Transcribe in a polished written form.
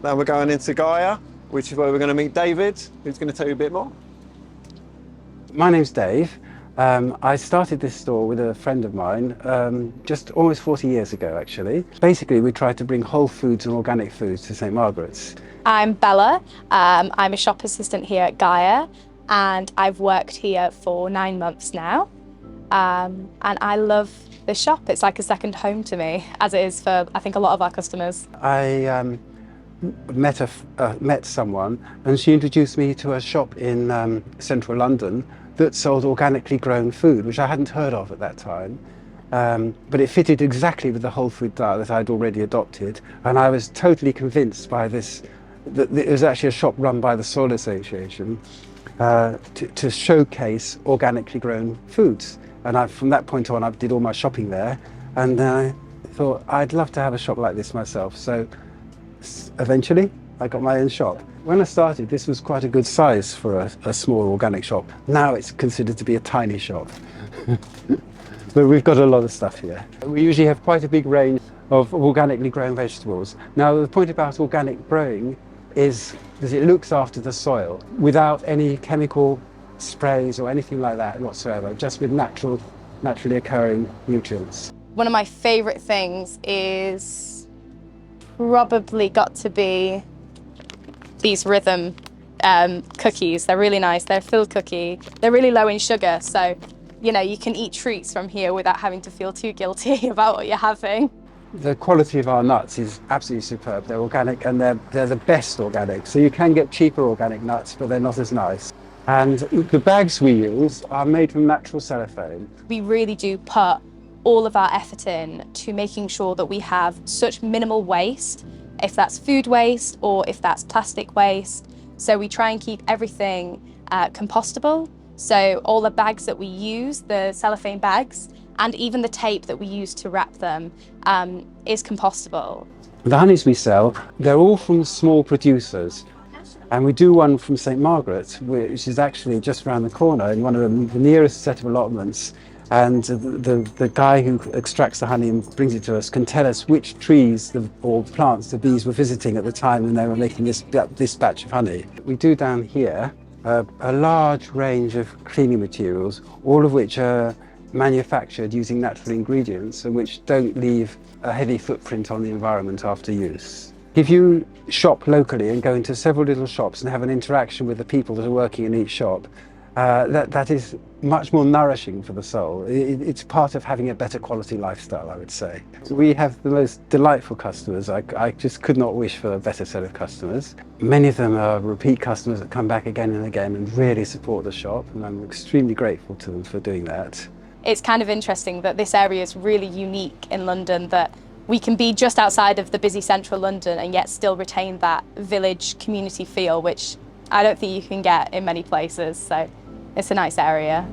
Now we're going into Gaia, which is where we're going to meet David, who's going to tell you a bit more. My name's Dave. I started this store with a friend of mine just almost 40 years ago, actually. Basically, we tried to bring whole foods and organic foods to St. Margaret's. I'm Bella. I'm a shop assistant here at Gaia, and I've worked here for 9 months now. And I love the shop. It's like a second home to me, as it is for, I think, a lot of our customers. I met someone, and she introduced me to a shop in central London that sold organically grown food, which I hadn't heard of at that time. But it fitted exactly with the whole food diet that I'd already adopted, and I was totally convinced by this, that it was actually a shop run by the Soil Association to showcase organically grown foods. And from that point on, I did all my shopping there, and I thought I'd love to have a shop like this myself. So eventually, I got my own shop. When I started, this was quite a good size for a small organic shop. Now it's considered to be a tiny shop. But we've got a lot of stuff here. We usually have quite a big range of organically grown vegetables. Now, the point about organic growing is that it looks after the soil without any chemical sprays or anything like that whatsoever, just with naturally occurring nutrients. One of my favourite things is probably got to be these rhythm cookies. They're really nice. They're a filled cookie. They're really low in sugar, so you can eat treats from here without having to feel too guilty about what you're having. The quality of our nuts is absolutely superb. They're organic, and they're the best organic. So you can get cheaper organic nuts, but they're not as nice. And the bags we use are made from natural cellophane. We really do put all of our effort in to making sure that we have such minimal waste, if that's food waste or if that's plastic waste. So we try and keep everything compostable. So all the bags that we use, the cellophane bags, and even the tape that we use to wrap them is compostable. The honeys we sell, they're all from small producers. And we do one from St. Margaret's, which is actually just around the corner in one of the nearest set of allotments. And the guy who extracts the honey and brings it to us can tell us which trees or plants the bees were visiting at the time when they were making this batch of honey. We do down here a large range of cleaning materials, all of which are manufactured using natural ingredients and which don't leave a heavy footprint on the environment after use. If you shop locally and go into several little shops and have an interaction with the people that are working in each shop, that is much more nourishing for the soul. It's part of having a better quality lifestyle, I would say. We have the most delightful customers. I just could not wish for a better set of customers. Many of them are repeat customers that come back again and again and really support the shop, and I'm extremely grateful to them for doing that. It's kind of interesting that this area is really unique in London, that we can be just outside of the busy central London and yet still retain that village community feel, which I don't think you can get in many places. So it's a nice area.